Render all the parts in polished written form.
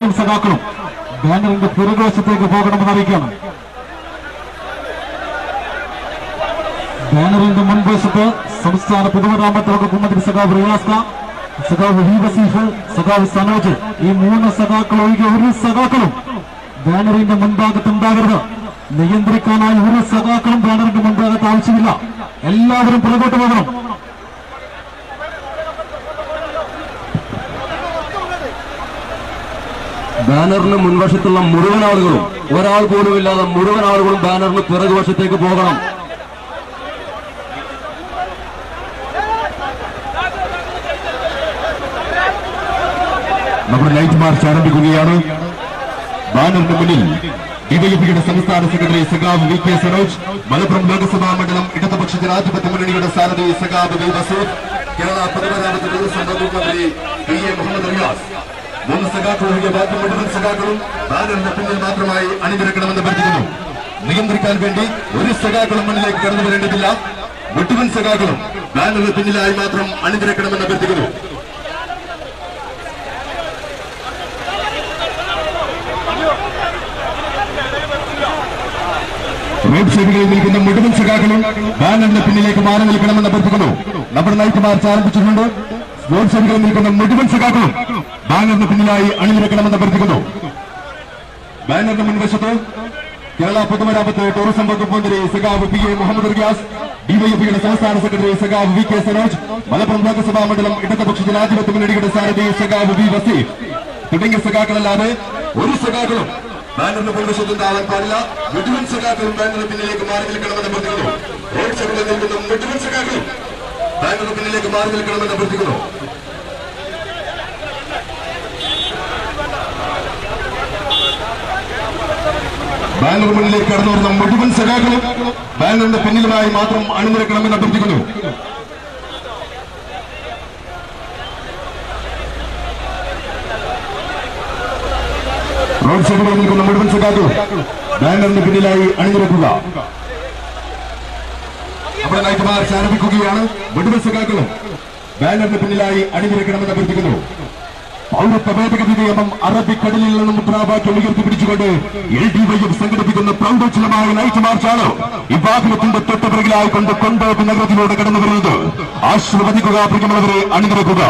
പ്രവർത്തകരും സഖാക്കളും ബാനറിന്റെ പുറകുവശത്തേക്ക് പോകണമെന്ന് അറിയിക്കണം. ബാനറിന്റെ മുൻവശത്ത് സംസ്ഥാന പൊതുമരാമത്ത് വകുപ്പ് മന്ത്രി സഖാവ് റിയാസ് ഖാൻ, സഖാവ് വി വസീഫ്, സഖാവ് സനോജ്, ഈ 3 സഖാക്കൾ ഒഴികെ ഒരു സഖാക്കളും ബാനറിന്റെ മുൻഭാഗത്ത് ഉണ്ടാകരുത്. നിയന്ത്രിക്കാനായി ഒരു സഖാക്കളും ബാനറിന്റെ മുൻഭാഗത്ത് ആവശ്യമില്ല. എല്ലാവരും പുറകോട്ട് പോകണം. ബാനറിന് മുൻവശത്തുള്ള മുഴുവൻ ആളുകളും, ഒരാൾ പോലും ഇല്ലാതെ മുഴുവൻ ആളുകളും ബാനറിന് പിറകുവശത്തേക്ക് പോകണം. നമ്മുടെ ലൈറ്റ് മാർച്ച് ആരംഭിക്കുകയാണ്. ബാനറിന് മുന്നിൽ ഡിവൈഎഫ്ഐയുടെ സംസ്ഥാന സെക്രട്ടറി സഖാവ് വി കെ സനോജ്, മലപ്പുറം ലോക്സഭാ മണ്ഡലം ഇടതുപക്ഷ ജനാധിപത്യ മുന്നണിയുടെ സാരഥി സഖാവ് വി വസീഫ്, കേരള പൊതുമരാമത്ത് ദേവസ്വം വകുപ്പ് മന്ത്രി പി എ മുഹമ്മദ് റിയാസ്. 3 സഖാക്കൾ ഒഴികെ ബാക്കി മുഴുവൻ സഖാക്കളും ബാനറിന്റെ പിന്നിൽ മാത്രമായി അണിനിരക്കണമെന്ന് അഭ്യർത്ഥിക്കുന്നു. നിയന്ത്രിക്കാൻ വേണ്ടി ഒരു സഖാക്കളും മുന്നിലേക്ക് കടന്നു വരേണ്ടതില്ല. മുഴുവൻ സഖാക്കളും ബാനറിന് പിന്നിലായി മാത്രം അണിനിരക്കണമെന്ന് അഭ്യർത്ഥിക്കുന്നു. റോഡ് സൈഡുകളിൽ നിൽക്കുന്ന മുഴുവൻ സഖാക്കളും ബാനറിന്റെ പിന്നിലേക്ക് മാറി നിൽക്കണമെന്ന് അഭ്യർത്ഥിക്കുന്നു. നമ്മുടെ നൈറ്റ് മാർച്ച് ആരംഭിച്ചിട്ടുണ്ട്. റോഡ് സൈഡുകളിൽ നിൽക്കുന്ന മുഴുവൻ സഖാക്കളും ബാനറിന് പിന്നിലായി അണിനിരക്കണമെന്ന് അഭ്യർത്ഥിക്കുന്നു. ബാനറിന്റെ മുൻവശത്ത് കേരള പൊതുമരാമത്ത് ടൂറിസം വകുപ്പ് മന്ത്രി സഖാവ് പി എ മുഹമ്മദ് റിയാസ്, ഡിവൈഎഫ്ഐയുടെ സംസ്ഥാന സെക്രട്ടറി സഖാവ് വി കെ സനോജ്, മലപ്പുറം ലോക്സഭാ മണ്ഡലം ഇടതുപക്ഷ ജനാധിപത്യ മുന്നണിയുടെ സാരഥി സഖാവ് വി വസീഫ് തുടങ്ങിയ സഖാക്കളല്ലാതെ ഒരു സഖാക്കളും ബാനറിന് മുൻവശത്തുണ്ടാവാൻ പാടില്ല. മുഴുവൻ സഖാക്കളും ബാനറിന് പിന്നിലേക്ക് മാറി നിൽക്കണമെന്ന് അഭ്യർത്ഥിക്കുന്നു. റോഡ് സൈഡിൽ നിൽക്കുന്ന മുഴുവൻ സഖാക്കളും ബാനറിന് പിന്നിലേക്ക് മാറി നിൽക്കണമെന്ന് അഭ്യർത്ഥിക്കുന്നു. ബാനർ മുന്നിലേക്ക് കടന്നു വരുന്ന മുഴുവൻ സഖാക്കളും ബാനറിന്റെ പിന്നിലുമായി മാത്രം അണിനിരക്കണമെന്ന് അഭ്യർത്ഥിക്കുന്നു. റോഡ് സൈഡിൽ നിൽക്കുന്ന മുഴുവൻ സഖാക്കളും ബാനറിന് പിന്നിലായി അണിനിരക്കുക. നമ്മുടെ നൈറ്റ് മാർച്ച് ആരംഭിക്കുകയാണ്. മുഴുവൻ സഖാക്കളും ബാനറിന് പിന്നിലായി അണിനിരക്കണമെന്ന് അഭ്യർത്ഥിക്കുന്നു. പൗരത്വ ഭേദഗതി നിയമം അറബിക്കടലിൽ നിന്നും മുദ്രാവാക്യം ഉയർത്തിപ്പിടിച്ചുകൊണ്ട് LDYF സംഘടിപ്പിക്കുന്ന പ്രൗഢോജ്വലമായ നൈറ്റ് മാർച്ചാണ് ഈ വാഹനത്തിന്റെ തൊട്ടുപിറകിലായിക്കൊണ്ട് കൊണ്ടോട്ട് നഗരത്തിലൂടെ കടന്നു വരുന്നത്. ആശീർവദിക്കുക, പ്രിയമുള്ളവരെ, അണിനിരക്കുക.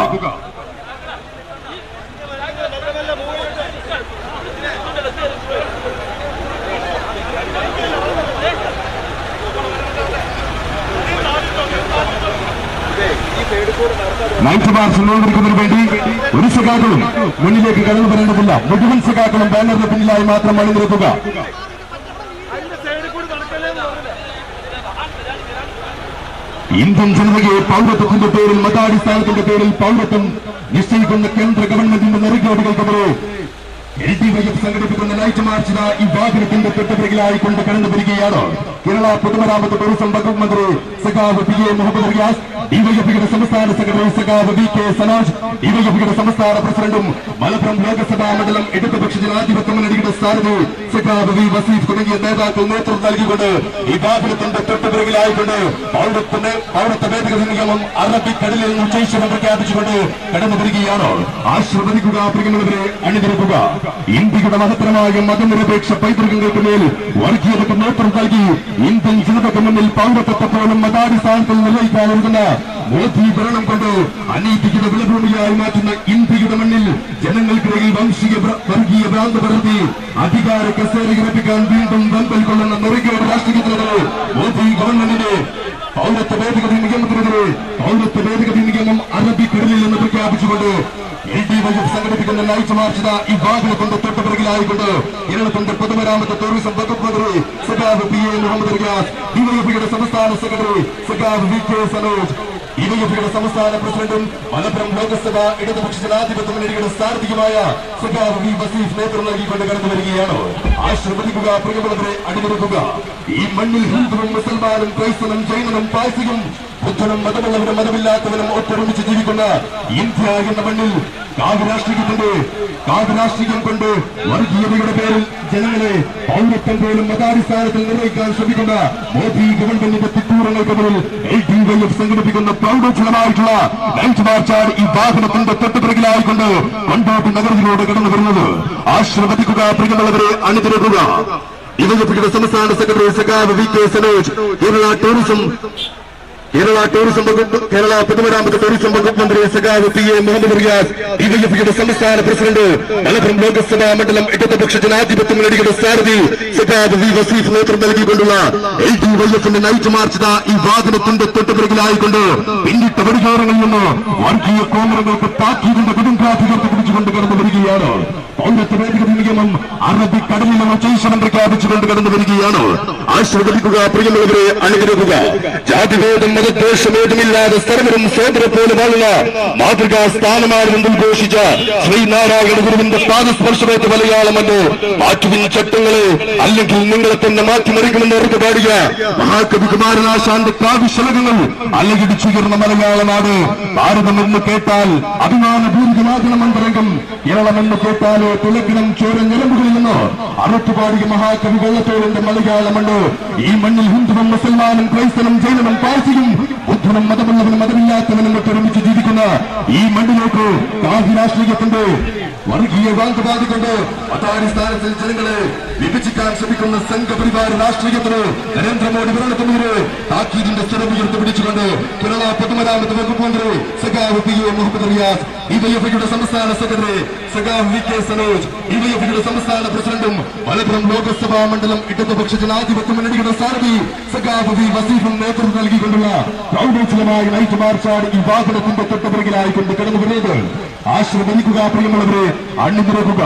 നൈറ്റ് മാർച്ച് നിയന്ത്രിക്കുന്നതിന് വേണ്ടി ഒരു സഖാക്കളും മുന്നിലേക്ക് കടന്നു വരേണ്ടതില്ല. മുഴുവൻ സഖാക്കളും ബാനറിന് പിന്നിലായി മാത്രം അണിനിരക്കുക. ഇന്ത്യൻ ജനതയെ പൗരത്വത്തിന്റെ പേരിൽ, മതാടിസ്ഥാനത്തിന്റെ പേരിൽ പൗരത്വം നിശ്ചയിക്കുന്ന കേന്ദ്ര ഗവൺമെന്റിന്റെ നെറുകേടുകൾക്കെതിരെ LDYF സംഘടിപ്പിക്കുന്ന നൈറ്റ് മാർച്ച് ഈ വാഹനത്തിന്റെ തൊട്ടുപിറകിലായിക്കൊണ്ട് കടന്നു വരികയാണ്. കേരള പൊതുമരാമത്ത് ടൂറിസം വകുപ്പ് മന്ത്രി സഖാവ് പി എ മുഹമ്മദ് റിയാസ്, ഡിവൈഎഫ്ഐയുടെ സംസ്ഥാന സെക്രട്ടറി സഖാവ് വി കെ സനോജ്, ഡിവൈഎഫ്ഐയുടെ സംസ്ഥാന പ്രസിഡന്റും മലപ്പുറം ലോക്സഭാ മണ്ഡലം ഇടതുപക്ഷ ജനാധിപത്യ മുന്നണിയുടെ സാരഥി സഖാവ് വി വസീഫ് തുടങ്ങിയ നേതാക്കൾ നേതൃത്വം നൽകിക്കൊണ്ട് ഈ വാഹനത്തിന്റെ തൊട്ടുപിറകിലായിക്കൊണ്ട് പൗരത്വ ഭേദഗതി നിയമം അറബിക്കടലിൽ ഉച്ചേശ്വരം പ്രഖ്യാപിച്ചുകൊണ്ട് കടന്നു വരികയാണ്. ആശീർവദിക്കുക, പ്രിയമുള്ളവരെ, അണിനിരക്കുക. ഇന്ത്യയുടെ മഹത്തരമായ മതനിരപേക്ഷ പൈതൃകങ്ങൾക്ക് മേൽ വർഗീയതയ്ക്ക് നേതൃത്വം നൽകി ഇന്ത്യൻ ജനതയ്ക്ക് മുന്നിൽ പൗരത്വത്തെ പോലും മതാടിസ്ഥാനത്തിൽ നിർവഹിക്കാനൊരുങ്ങുന്ന മോദി ഭരണം കൊണ്ട് അനീതിയുടെ വിളഭൂമിയായി മാറ്റുന്ന ഇന്ത്യയുടെ മണ്ണിൽ ജനങ്ങൾക്കിടയിൽ വർഗീയ ഭ്രാന്ത് പരത്തി അധികാര കസേരയിറപ്പിക്കാൻ വീണ്ടും വെമ്പൽ കൊള്ളുന്ന നെറുകേട് രാഷ്ട്രീയത്തിനെതിരെ മോദി ഗവൺമെന്റിന്റെ പൗരത്വ ഭേദഗതി നിയമത്തിനെതിരെ പൗരത്വ ഭേദഗതി നിയമം അറബിക്കടലിൽ നിന്ന് പ്രഖ്യാപിച്ചുകൊണ്ട് LDYF സംഘടിപ്പിക്കുന്ന നൈറ്റ് മാർച്ച് ഈ വാഹനത്തിന്റെ തൊട്ടുപിറകിലായിക്കൊണ്ട് കേരളത്തിന്റെ പൊതുമരാമത്ത് ടൂറിസം വകുപ്പ് മന്ത്രി സഖാവ് പി എ മുഹമ്മദ് റിയാസ്, ഡിവൈഎഫ്ഐയുടെ സംസ്ഥാന സെക്രട്ടറി സഖാവ് വി കെ സനോജ്, ഡിവൈഎഫ്ഐയുടെ സംസ്ഥാന പ്രസിഡന്റും മലപ്പുറം ലോക്സഭ ഇടതുപക്ഷ ജനാധിപത്യ മുന്നണിയുടെ സാരഥിയുമായ സഖാവ് വി വസീഫ് നേതൃത്വം നൽകിക്കൊണ്ട് കടന്നു വരികയാണ്. ആശീർവദിക്കുക, പ്രിയമുള്ളവരെ, അണിനിരക്കുക. ഈ മണ്ണിൽ ഹിന്ദുവും മുസൽമാനും ക്രൈസ്തവനും ജൈനനും പാഴ്സിയും ബുദ്ധനും മതമുള്ളവരും മതമില്ലാത്തവരും ഒത്തൊരുമിച്ച് ജീവിക്കുന്ന ഇന്ത്യ എന്ന മണ്ണിൽ കാവ്യരാഷ്ട്രീയം കൊണ്ട് വർഗീയതയുടെ പേരിൽ ജനങ്ങളെ പൗരത്വം പോലും മതാടിസ്ഥാനത്തിൽ നിർവഹിക്കാൻ ശ്രമിക്കുന്ന മോദി ഗവൺമെന്റിന്റെ തിട്ടൂരങ്ങൾക്കെതിരിൽ LDYF സംഘടിപ്പിക്കുന്ന പ്രൗഢോജ്വലമായിട്ടുള്ള നൈറ്റ് മാർച്ചാണ് ഈ വാഹനത്തിന്റെ തൊട്ടുപിറകിലായിക്കൊണ്ട് കൊണ്ടോട്ടി നഗരത്തിലൂടെ കടന്നു വരുന്നത്. ആശ്രവദിക്കുക, പ്രിയമുള്ളവരെ അണിനിരക്കുക. ഡിവൈഎഫ്ഐയുടെ സംസ്ഥാന സെക്രട്ടറി സഖാവ് VK സനോജ്, കേരള ടൂറിസം വകുപ്പ്, കേരള പൊതുമരാമത്ത് ടൂറിസം വകുപ്പ് മന്ത്രി സഖാവ് PA മുഹമ്മദ് റിയാസ്, ഡിവൈഎഫ്ഐയുടെ സംസ്ഥാന പ്രസിഡന്റ്, മലപ്പുറം ലോക്സഭാ മണ്ഡലം ഇടതുപക്ഷ ജനാധിപത്യ മുന്നണിയുടെ സാരഥി സഖാവ് V വസീഫ് നേതൃത്വം നൽകിക്കൊണ്ടുള്ള LDYFന്റെ നൈറ്റ് മാർച്ച് ഈ വാഹനത്തിന്റെ തൊട്ടുപിറകിലായിക്കൊണ്ട് പിന്നിട്ട വടികാരങ്ങളിൽ നിന്ന് വർഗീയ കോമരങ്ങൾക്ക് താക്കീതിന്റെ കൊടുങ്കാറ്റുകൾക്ക് പിടിച്ചുകൊണ്ട് കടന്നു വരികയാണ്. പൗരത്വ ഭേദഗതി നിയമം അറബിക്കടലിൽ ഉച്ചൈശനം പ്രഖ്യാപിച്ചുകൊണ്ട് കടന്നു വരികയാണ്. ആശ്രവദിക്കുക, പ്രിയമുള്ളവരെ അണിനിരക്കുക. ജാതിഭേദം മതദ്വേഷഭേദമില്ലാതെ സർവരും സോദര പോലെ വാഴുന്ന മാതൃകാ സ്ഥാനമാണെന്ന് ഉദ്ഘോഷിച്ച ശ്രീനാരായണ ഗുരുവിന്റെ പാദസ്പർശമേറ്റ മലയാളമല്ലോ മാറ്റുവിൻ ചട്ടങ്ങളെ, അല്ലെങ്കിൽ നിങ്ങളെ തന്നെ മാറ്റിമറിക്കുമെന്ന് ഉറപ്പ് പാടിയ മഹാകവി കുമാരനാശാന്റെ കാവ്യശലകങ്ങൾ അലകിടിച്ചുയർന്ന മലയാളനാട്. ഭാരതമെന്ന് കേട്ടാൽ അഭിമാനപൂരിതമാകണ മന്ത്രംഗം, കേരളമെന്ന് കേട്ടാലോ തുളക്കണം ചോര ഞരമ്പുകളിൽ നിന്ന് അറുത്തുപാടിയ മഹാകവി വെള്ളത്തോളിന്റെ മലയാളമണ്ണ്. ഈ മണ്ണിൽ ഹിന്ദുവും മുസൽമാനും ക്രൈസ്തവനും ജൈനനും പാഴ്സിയും ബുദ്ധനും മതമുള്ളവനും മതമില്ലാത്തവനും ഒത്തൊരുമിച്ച് ജീവിക്കുന്ന ഈ മണ്ണിലേക്ക് കാവ്യരാഷ്ട്രീയത്തിന്റെ വർഗീയ വാന്തവാദിക്കൊണ്ട് മതാടിസ്ഥാനത്തിൽ ജനങ്ങളെ വിഭജിക്കാൻ ശ്രമിക്കുന്ന സംഘപരിവാര രാഷ്ട്രീയത്തിന് നരേന്ദ്രമോദി ഭരണത്തിനെതിരെ താക്കീതിന്റെ സ്വരം ഉയർത്തിപ്പിടിച്ചുകൊണ്ട് കേരള പൊതുമരാമത്ത് വകുപ്പ് മന്ത്രി സഖാവ് PA മുഹമ്മദ് റിയാസ്, ഡിവൈഎഫ്ഐയുടെ സംസ്ഥാന സെക്രട്ടറി സഖാവ് VK സനോജ്, ഡിവൈഎഫ്ഐയുടെ സംസ്ഥാന പ്രസിഡന്റും മലപ്പുറം ലോക്സഭാ മണ്ഡലം ഇടതുപക്ഷ ജനാധിപത്യ മുന്നണിയുടെ സാരഥി സഖാവ് V വസീഫും നേതൃത്വം നൽകിക്കൊണ്ടുള്ള പ്രൗഢോജ്വലമായ നൈറ്റ് മാർച്ചാണ് ഈ വാഹനത്തിന്റെ തൊട്ടുപിറകിലായിക്കൊണ്ട് കടന്നു വരുന്നത്. ആശ്രമിക്കുക, പ്രിയമുള്ളവരെ അണിനിരക്കുക.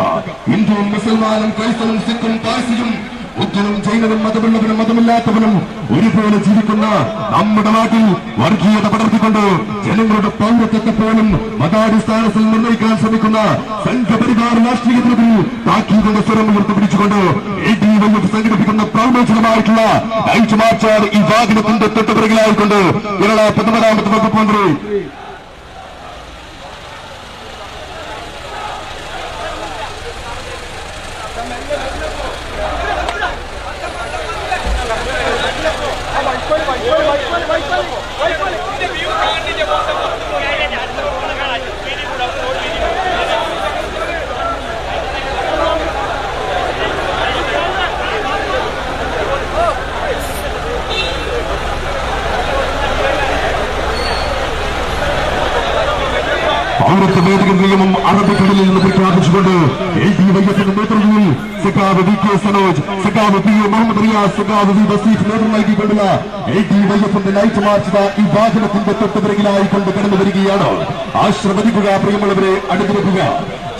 ഹിന്ദുവും മുസൽമാനും ക്രൈസ്തവനും സിഖും പാഴ്സിയും ബുദ്ധനും ജൈനനും മതമുള്ളവനും മതമില്ലാത്തവനും ഒരുപോലെ ജീവിക്കുന്ന നമ്മുടെ നാട്ടിൽ വർഗീയത പടർത്തിക്കൊണ്ട് ജനങ്ങളുടെ പൗരത്വത്തെ പോലും മതാടിസ്ഥാനത്തിൽ നിർണ്ണയിക്കാൻ ശ്രമിക്കുന്ന സംഘപരിവാര രാഷ്ട്രീയത്തിനെതിരെ താക്കീതിന്റെ സ്വരം ഉയർത്തിപ്പിടിച്ചുകൊണ്ട് LDYF സംഘടിപ്പിക്കുന്ന പ്രൗഢോജ്വലമായിട്ടുള്ള നൈറ്റ് മാർച്ചാണ് ഈ വാഹനത്തിന്റെ തൊട്ടുപിറകിലായിക്കൊണ്ട് കേരള പൊതുമരാമത്ത് വകുപ്പ് മന്ത്രി പൗരത്വ ഭേദഗതി നിയമം അറബിക്കടലിൽ നിന്ന് പ്രഖ്യാപിച്ചുകൊണ്ട് LDYFന്റെ നേതൃത്വത്തിൽ സഖാവ് VK സനോജ്, സഖാവ് PA മുഹമ്മദ് റിയാസ്, സഖാവ് V വസീഫ് നേതൃത്വം നൽകിക്കൊണ്ടുള്ള LDYFന്റെ നൈറ്റ് മാർച്ച് ഈ വാഹനത്തിന്റെ തൊട്ടുപിറകിലായിക്കൊണ്ട് കടന്നു വരികയാണ്. ആശ്രവദിക്കുക, പ്രിയമുള്ളവരെ അണിനിരക്കുക.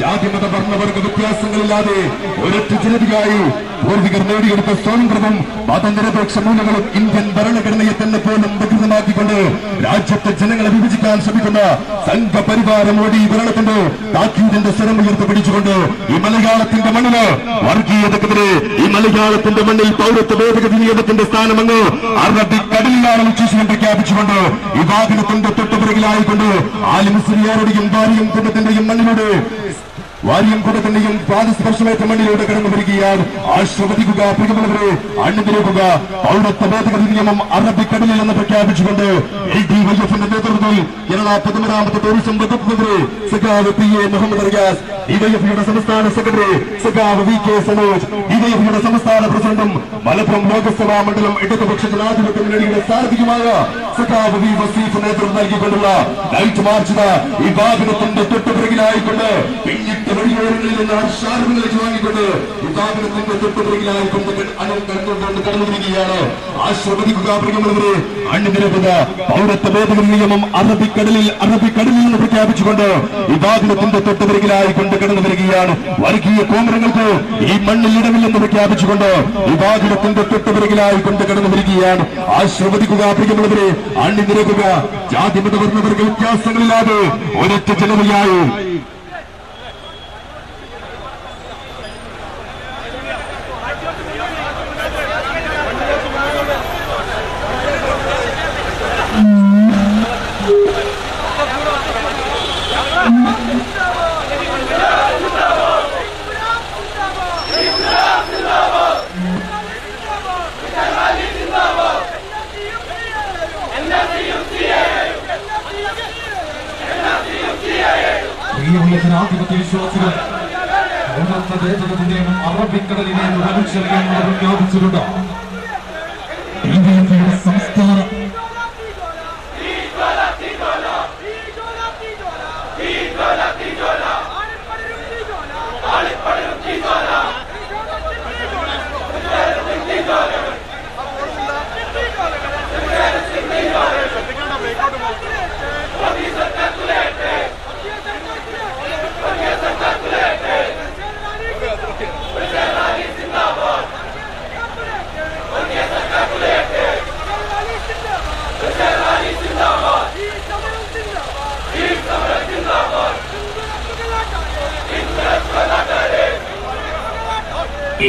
ജാതിമത വർണ്ണവർഗ വ്യത്യാസങ്ങളില്ലാതെ ഒരൊറ്റ ജനതയായി പൂർവികർ നേടിയെടുത്ത സ്വാതന്ത്ര്യവും മതനിരപേക്ഷ മൂല്യങ്ങളും ഇന്ത്യൻ ഭരണഘടനയെ തന്നെ പോലും വികൃതമാക്കിക്കൊണ്ട് രാജ്യത്തെ ജനങ്ങളെ വിഭജിക്കാൻ ശ്രമിക്കുന്ന സംഘപരിവാര മോദി ഭരണത്തിന്റെ താക്കീതിന്റെ സ്വരം ഉയർത്തിപ്പിടിച്ചുകൊണ്ട് ഈ മലയാളത്തിന്റെ മണ്ണില് വർഗീയതക്കെതിരെ, ഈ മലയാളത്തിന്റെ മണ്ണിൽ പൗരത്വ ഭേദഗതി നിയമത്തിന്റെ സ്ഥാനമങ്ങ് അറബിക്കടലിലാണ് ഉച്ചീശ്വരം പ്രഖ്യാപിച്ചുകൊണ്ട് ഈ വാഹനത്തിന്റെ തൊട്ടുപിറകിലായിക്കൊണ്ട് ആലിമുസ്ലിയാരുടെയും ഭാര്യയും കുടുംബത്തിന്റെയും മണ്ണിലൂടെ പാദസ്പർശമേറ്റ മണ്ണിലൂടെ കടന്നു വരികയാണ്. ആശ്രവദിക്കുക, പ്രിയമുള്ളവരെ അണിനിരക്കുക. പൗരത്വ ഭേദഗതി നിയമം അറബിക്കടലിൽ എന്ന് പ്രഖ്യാപിച്ചുകൊണ്ട് LDYFന്റെ നേതൃത്വത്തിൽ കേരള പൊതുമരാമത്ത് ടൂറിസം വകുപ്പ് മന്ത്രി സഖാവ് PA മുഹമ്മദ് റിയാസ്, ഡിവൈഎഫ്ഐയുടെ സംസ്ഥാന സെക്രട്ടറി സഖാവ് VK സനോജ്, ഡിവൈഎഫ്ഐയുടെ സംസ്ഥാന പ്രസിഡന്റും മലപ്പുറം ലോക്സഭാ മണ്ഡലം ഇടതുപക്ഷ ജനാധിപത്യ മുന്നണിയുടെ സാരഥിയുമായ സഖാവ് V വസീഫ് നേതൃത്വം നൽകിക്കൊണ്ടുള്ള നൈറ്റ് മാർച്ച് ഈ വാഹനത്തിന്റെ തൊട്ടുപിറകിലായിക്കൊണ്ട് പിന്നിട്ട് വഴിയോരങ്ങളിൽ നിന്ന് ഹർഷാരങ്ങളിലേക്ക് വാങ്ങിക്കൊണ്ട് ഈ വാഹനത്തിന്റെ തൊട്ടുപിറകിലായിക്കൊണ്ട് കടന്നു വരികയാണ്. ആശ്രവദിക്കുക, പ്രിയമുള്ളവരെ അണിനിരക്കുക. പൗരത്വ ഭേദഗതി നിയമം അറബിക്കടലിൽ നിന്ന് പ്രഖ്യാപിച്ചുകൊണ്ട് ഈ വാഹനത്തിന്റെ തൊട്ടുപിറകിലായിക്കൊണ്ട് കടന്നു വരികയാണ്. വർഗീയ കോമരങ്ങൾക്ക് ഈ മണ്ണിൽ ഇടമില്ലെന്ന് പ്രഖ്യാപിച്ചുകൊണ്ട് ഈ വാഹനത്തിന്റെ തൊട്ടുപിറകിലായിക്കൊണ്ട് കടന്നു വരികയാണ്. ആശ്രവദിക്കുക, പ്രിയമുള്ളവരെ അണിനിരക്കുക. ജാതിമത വർണ്ണവർഗ വ്യത്യാസങ്ങളില്ലാതെ ഒരൊറ്റ ജനതയായി ദേശത്തിന്റെയും അറബിക്കടലിനെയും വലിച്ചെറിയാമെന്ന് പ്രഖ്യാപിച്ചിട്ടുണ്ട്. സംസ്ഥാന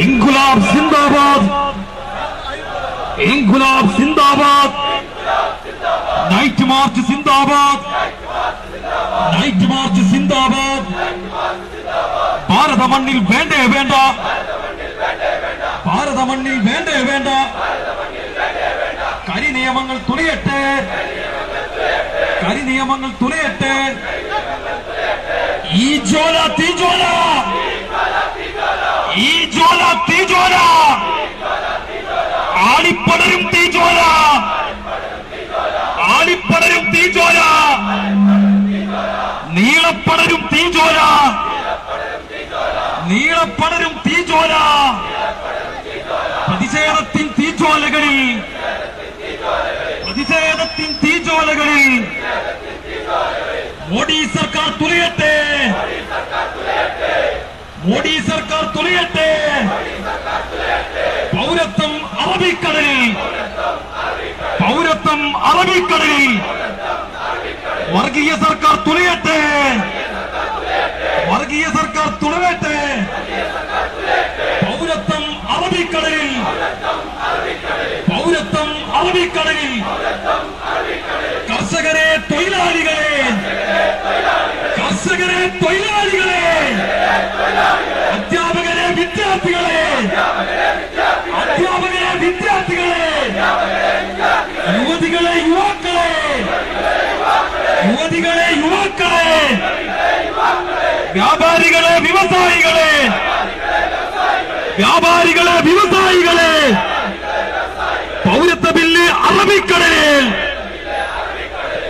ഇൻകുലാബ് സിന്ദാബാദ്, ഇൻകുലാബ് സിന്ദാബാദ്, നൈറ്റ് മാർച്ച് സിന്ദാബാദ്, നൈറ്റ് മാർച്ച് സിന്ദാബാദ്. ഭാരത മണ്ണിൽ വേണ്ടേ വേണ്ട, ഭാരത മണ്ണിൽ വേണ്ടേ വേണ്ട, കരി നിയമങ്ങൾ തുലയട്ടെ, കരി നിയമങ്ങൾ തുലയട്ടെ. ഈ ജ്വാല തീജ്വാല, ഈ ജ്വാല തീജ്വാല, ആളിപ്പടരും തീജ്വാല, ആളിപ്പടരും തീജ്വാല, നീളപ്പടരും തീജ്വാല, നീളപ്പടരും തീജ്വാല. പ്രതിഷേധത്തിൻ തീജ്വാലകളിൽ, പ്രതിഷേധത്തിൻ തീജ്വാലകളിൽ മോഡി സർക്കാർ തുലയട്ടെ, മോഡി സർക്കാർ തുലയട്ടെ. പൗരത്വം അറബിക്കടലിൽ, പൗരത്വം അറബിക്കടലിൽ വർഗീയ സർക്കാർ തുലയട്ടെ, വർഗീയ സർക്കാർ തുലയട്ടെ. പൗരത്വം അറബിക്കടലിൽ, പൗരത്വം അറബിക്കടലിൽ. കർഷകരെ തൊഴിലാളികളെ, കർഷകരെ തൊഴിലാളികളെ, അധ്യാപകരെ വിദ്യാർത്ഥികളെ, അധ്യാപകരെ വിദ്യാർത്ഥികളെ, യുവതികളെ യുവാക്കളെ, യുവതികളെ യുവാക്കളെ, വ്യാപാരികളെ വ്യവസായികളെ, വ്യാപാരികളെ വ്യവസായികളെ. പൗരത്വ ബില്ല് അറബിക്കടലിൽ,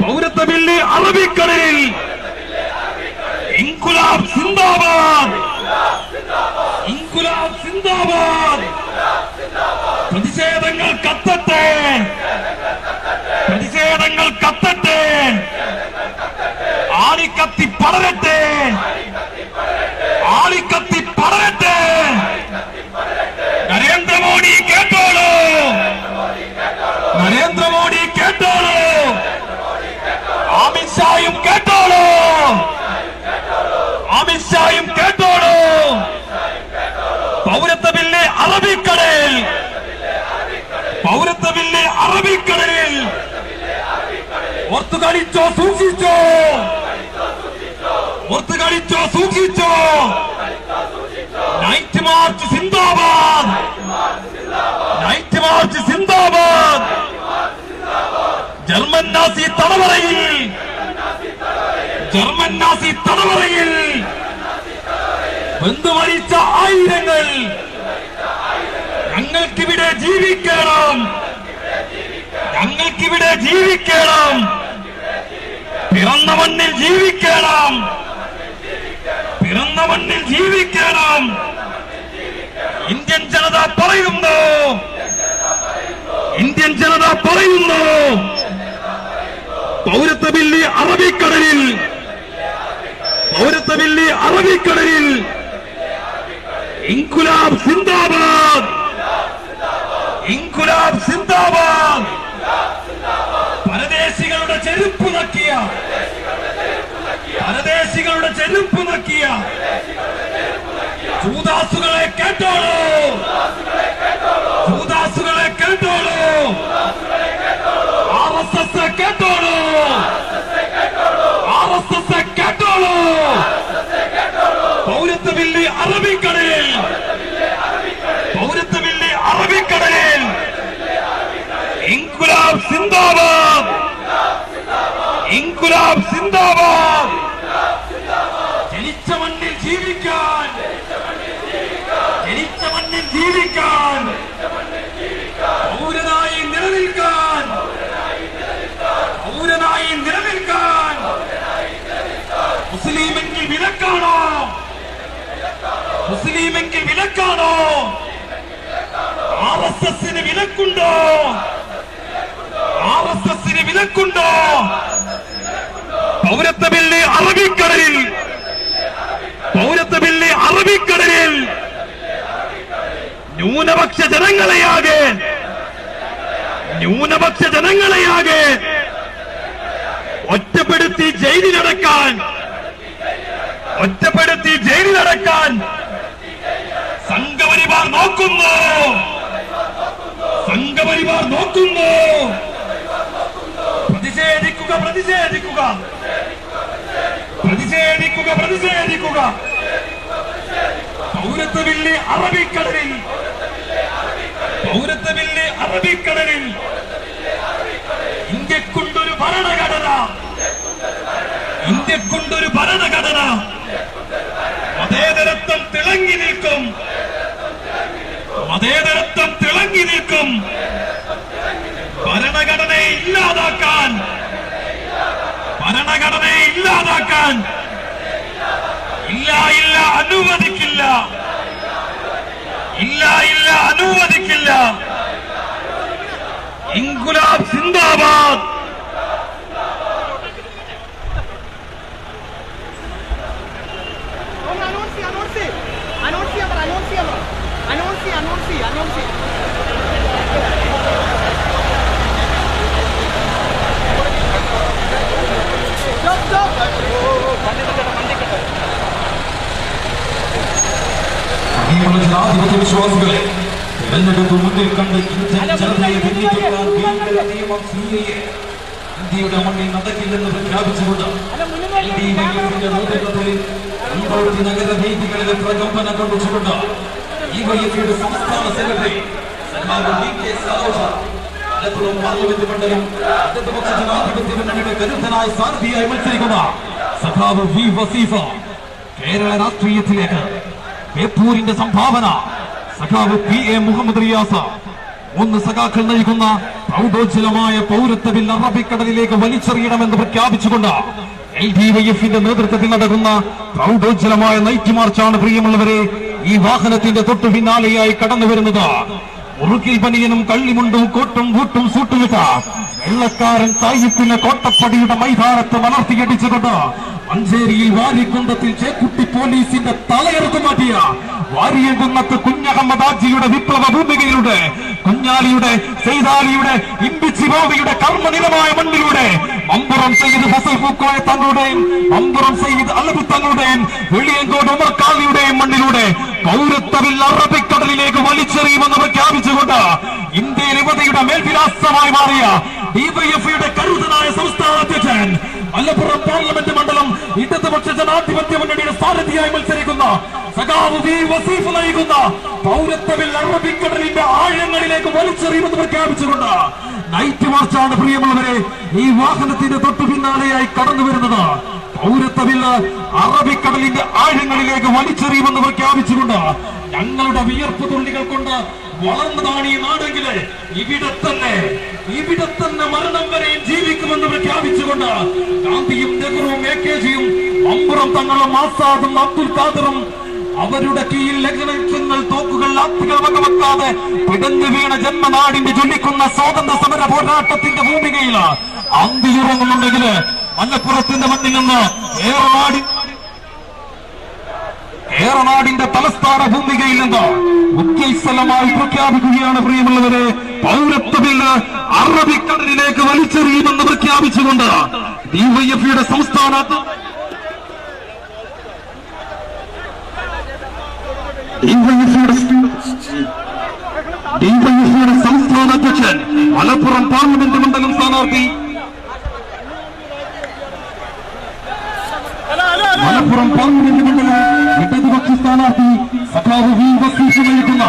പൗരത്വ ബില്ല് അറബിക്കടലിൽ. ഇൻകുലാബ് സിന്ദാബാദ്, ഇൻകുലാബ് സിന്ദാബാദ്. പ്രതിഷേധങ്ങൾ കത്തട്ടെ, പ്രതിഷേധങ്ങൾ കത്തട്ടെ, ആളിക്കത്തി പടരട്ടെ, ആളിക്കത്തി പടരട്ടെ. നരേന്ദ്രമോദി കേട്ടോളൂ, നരേന്ദ്രമോദി കേട്ടോളൂ, അമിത്ഷായും കേട്ടോളൂ, അമിത്ഷായും കേട്ടോളൂ. പൗരത്വ ബില്ല് അറബിക്കടലിൽ, പൗരത്വ ബില്ല് അറബിക്കടലിൽ. ഓർത്തു കളിച്ചോ സൂക്ഷിച്ചോ, ഓർത്തു കളിച്ചോ സൂക്ഷിച്ചോ. നൈറ്റ് മാർച്ച് സിന്ദാബാദ്, നൈറ്റ് മാർച്ച് സിന്ദാബാദ്. ജർമ്മൻ നാസി തടവറയിൽ, ജർമ്മൻ നാസി തടവറയിൽ ബന്ധുമരിച്ച ആയിരങ്ങൾ. ഞങ്ങൾക്കിവിടെ ജീവിക്കണം, ഞങ്ങൾക്കിവിടെ ജീവിക്കണം, പിറന്ന മണ്ണിൽ ജീവിക്കണം, പിറന്ന മണ്ണിൽ ജീവിക്കണം. ഇന്ത്യൻ ജനത പറയുന്നു, ഇന്ത്യൻ ജനത പറയുന്നു. പൗരത്വ ബില്ല് അറബിക്കടലിൽ, പൗരത്വ ബില്ല് അറബിക്കടലിൽ. ഇൻകുലാബ് സിന്ദാബാദ്, ഇൻകുലാബ് സിന്ദാബാദ്. പരദേശികളുടെ ചെരുപ്പ് നക്കിയ, പരദേശികളുടെ ചെരുപ്പ് നക്കിയ ചൂദാസുകളെ കേട്ടോളൂ, ചൂദാസുകളെ കേട്ടോളൂ. RSS കേട്ടോളൂ, RSS കേട്ടോളൂ. പൗരത്വ ബില്ല് അറബിക്കടലിൽ, പൗരത്വ ബില്ല് അറബിക്കടലിൽ. ഇൻകുലാബ് സിന്ദാബാദ്, ഇൻകുലാബ് സിന്ദാബാദ്. ജനിച്ച മണ്ണിൽ ജീവിക്കാൻ, ജീവിക്കാൻ, പൗരനായി നിലനിൽക്കാൻ, പൗരനായി നിലനിൽക്കാൻ മുസ്ലിമെങ്കിൽ വിലക്കാണോ? മുസ്ലിമെങ്കിൽ വിലക്കാണോ? RSSന് വിലക്കുണ്ടോ? RSSന് വിലക്കുണ്ടോ? പൗരത്വ ബില്ല് അറബിക്കടലിൽ, പൗരത്വ ബില്ല് അറബിക്കടലിൽ ന്യൂനപക്ഷ ജനങ്ങളെയാകെ, ന്യൂനപക്ഷ ജനങ്ങളെയാകെ ഒറ്റപ്പെടുത്തി ജയിലിലടക്കാൻ, ഒറ്റപ്പെടുത്തി ജയിലിലടക്കാൻ സംഘപരിവാർ നോക്കുന്നു, സംഘപരിവാർ നോക്കുന്നു. പ്രതിഷേധിക്കുക, പ്രതിഷേധിക്കുക, പ്രതിഷേധിക്കുക, പ്രതിഷേധിക്കുക. പൗരത്വ ബില്ല് അറബിക്കടലിൽ, പൗരത്വ ബില്ല് അറബിക്കടലിൽ. ഇന്ത്യക്കൊണ്ടൊരു ഭരണഘടന, ഇന്ത്യക്കൊണ്ടൊരു ഭരണഘടന. മതേതരത്വം തിളങ്ങി നിൽക്കും, മതേതരത്വം തിളങ്ങി നിൽക്കും. ഭരണഘടനയെ ഇല്ലാതാക്കാൻ, ഭരണഘടനയെ ഇല്ലാതാക്കാൻ ഇല്ല, ഇല്ല, അനുവദിക്കില്ല, ഇല്ല, ഇല്ല, അനുവദിക്കില്ല. ഇൻകുലാബ് സിന്ദാബാദ്. ജനാധിപത്യ വിശ്വാസികളെ തെരഞ്ഞെടുപ്പ് മുന്നിൽ കണ്ട് ജനതയെ ഭിന്നിപ്പിക്കാൻ നിയമം CAA ഇന്ത്യയുടെ മണ്ണിൽ നടക്കില്ലെന്ന് പ്രഖ്യാപിച്ചുകൊണ്ട് നേതൃത്വത്തിൽ നഗര വീതികളിലെ പ്രകമ്പനം കൊണ്ടുവച്ചുകൊണ്ട് ഡിവൈഎഫ്ഐയുടെ സംസ്ഥാന സെക്രട്ടറി മലപ്പുറം പാർലമെന്റ് മണ്ഡലം ഇടതുപക്ഷ ജനാധിപത്യ മുന്നണിയുടെ കരുത്തനായ സാരഥിയായി മത്സരിക്കുന്ന സഖാവ് വി വസീഫ കേരള രാഷ്ട്രീയത്തിലേക്ക് ബേപ്പൂരിന്റെ സംഭാവന. സഖാവ് PA മുഹമ്മദ് റിയാസ് 3 സഖാക്കൾ നയിക്കുന്ന പ്രൗഢോജ്വലമായ പൗരത്വ ബിൽ അറബിക്കടലിലേക്ക് വലിച്ചെറിയണമെന്ന് പ്രഖ്യാപിച്ചുകൊണ്ട് LDYFന്റെ നേതൃത്വത്തിൽ നടക്കുന്ന പ്രൗഢോജ്വലമായ നൈറ്റ് മാർച്ചാണ് പ്രിയമുള്ളവരെ ഈ വാഹനത്തിന്റെ തൊട്ടു പിന്നാലെയായി കടന്നു വരുന്നത്. മുറുക്കിൽ പനിയനും കള്ളിമുണ്ടും കോട്ടും ബൂട്ടും സൂട്ടുവിട്ട വെള്ളക്കാരൻ സായിപ്പിലെ കോട്ടപ്പടിയുടെ മൈതാനത്ത് വളർത്തിയടിച്ചുകൊണ്ട് മഞ്ചേരിയിൽ വാരിക്കുന്തത്തിൽ ചേക്കുട്ടി പോലീസിന്റെ തലയെടുത്തു മാറ്റിയ വാരിയകുന്നത്ത് കുഞ്ഞഹമ്മദ് ആജിയുടെ വിപ്ലവ ഭൂമികയിലൂടെ, കുഞ്ഞാലിയുടെ, സെയ്താലിയുടെ, ഇമ്പിച്ചി ബാബയുടെ കർമ്മനിലമായ മണ്ണിലൂടെ മമ്പുറം സയ്യിദ് ഫസൽ പൂക്കോയ തങ്ങളുടെയും മമ്പുറം സയ്യിദ് അലബു തങ്ങളുടെയും വെളിയങ്കോട് ഉമർ കാളിയുടെയും മണ്ണിലൂടെ പൗരത്വ ബിൽ അറബിക്കടലിലേക്ക് വലിച്ചെറിയുമെന്ന് പ്രഖ്യാപിച്ചുകൊണ്ട് ഇന്ത്യൻ യുവതയുടെ മേൽവിലാസമായി മാറിയ ഡിവൈഎഫ്ഐയുടെ കരുതനായ സംസ്ഥാന അധ്യക്ഷൻ മലപ്പുറം പാർലമെന്റ് മണ്ഡലം ഇടതുപക്ഷ ജനാധിപത്യ മുന്നണിയുടെ സാരഥിയായി മത്സരിക്കുന്ന സഖാവ് വി വസീഫ് നയിക്കുന്ന പൗരത്വ ബിൽ അറബിക്കടലിന്റെ ആഴങ്ങളിലേക്ക് വലിച്ചെറിയുമെന്ന് പ്രഖ്യാപിച്ചുകൊണ്ട് നൈറ്റ് മാർച്ചാണ് പ്രിയമുള്ളവരെ ഈ വാഹനത്തിന്റെ തൊട്ടു പിന്നാലെയായി കടന്നു വരുന്നത്. പൗരത്വ ബില്ല് അറബിക്കടലിന്റെ ആഴങ്ങളിലേക്ക് വലിച്ചെറിയുമെന്ന് പ്രഖ്യാപിച്ചുകൊണ്ട് ഞങ്ങളുടെ വിയർപ്പ് തുള്ളികൾ കൊണ്ട് വളർന്നതാണ് ഈ നാടെങ്കിൽ ഇവിടെ തന്നെ മരണം വരെയും ജീവിക്കുമെന്ന് പ്രഖ്യാപിച്ചുകൊണ്ട് ഗാന്ധിയും നെഹ്റുവും AKജിയും മമ്പുറം തങ്ങളും ആസാദും അബ്ദുൽ ഖാദറും അവരുടെ കീഴിൽ ലക്ഷങ്ങൾ തോക്കുകൾ ലാത്തികൾ വകവെക്കാതെ പിടഞ്ഞു വീണ ജന്മനാടിന്റെ ജ്വലിക്കുന്ന സ്വാതന്ത്ര്യ സമര പോരാട്ടത്തിന്റെ ഭൂമികയിൽ അന്തിയുറങ്ങുന്നുണ്ടെങ്കിൽ മലപ്പുറത്തിന്റെ മണ്ണിൽ നിന്ന് ഏറനാടിന്റെ തലസ്ഥാന ഭൂമികയിൽ നിന്ന് ഉദ്യോഗസ്ഥലമായി പ്രഖ്യാപിക്കുകയാണ് പ്രിയമുള്ളവരെ പൗരത്വ ബില്ല് അറബിക്കടലിലേക്ക് വലിച്ചെറിയുമെന്ന് പ്രഖ്യാപിച്ചുകൊണ്ട് ഡിവൈഎഫ്ഐയുടെ സംസ്ഥാന അധ്യക്ഷൻ മലപ്പുറം പാർലമെന്റ് മണ്ഡലം സ്ഥാനാർത്ഥി മലപ്പുറം പാർലമെന്റ് മണ്ഡലം ഇടതുപക്ഷ സ്ഥാനാർത്ഥി സഖാവ് വി വസീഫ് നയിക്കുന്ന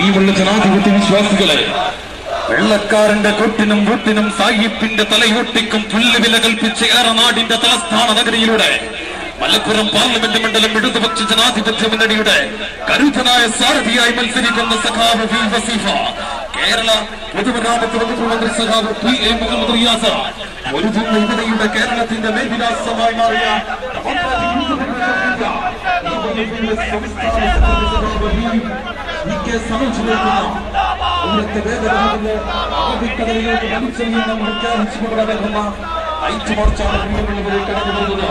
പ്രിയമുള്ള ജനാധിപത്യ വിശ്വാസികളെ, വെള്ളക്കാരന്റെ കൊട്ടിനും വോട്ടിനും സായിപ്പിന്റെ തലയൊട്ടിക്കും പുല്ലുവില കൽപ്പിച്ച് ഏറെ നാടിന്റെ തലസ്ഥാന നഗരിയിലൂടെ മലപ്പുറം പാർലമെന്റ് മണ്ഡലം ഇടതുപക്ഷ ജനാധിപത്യ മുന്നണിയുടെ കരുത്തനായ സാരഥിയായി മത്സരിക്കുന്ന സഖാവ് വി വസീഫ, കേരള പൊതുമരാമത്ത് വകുപ്പ് മന്ത്രി സഖാവ് PA മുഹമ്മദ് റിയാസ്, ഒരു യുവതയുടെ കേരളത്തിന്റെ മേൽവിലാസമായി മാറിയ ഐക്യമോർച്ചാണ് പ്രിയമുള്ളവരെ കടന്നു വരുന്നത്.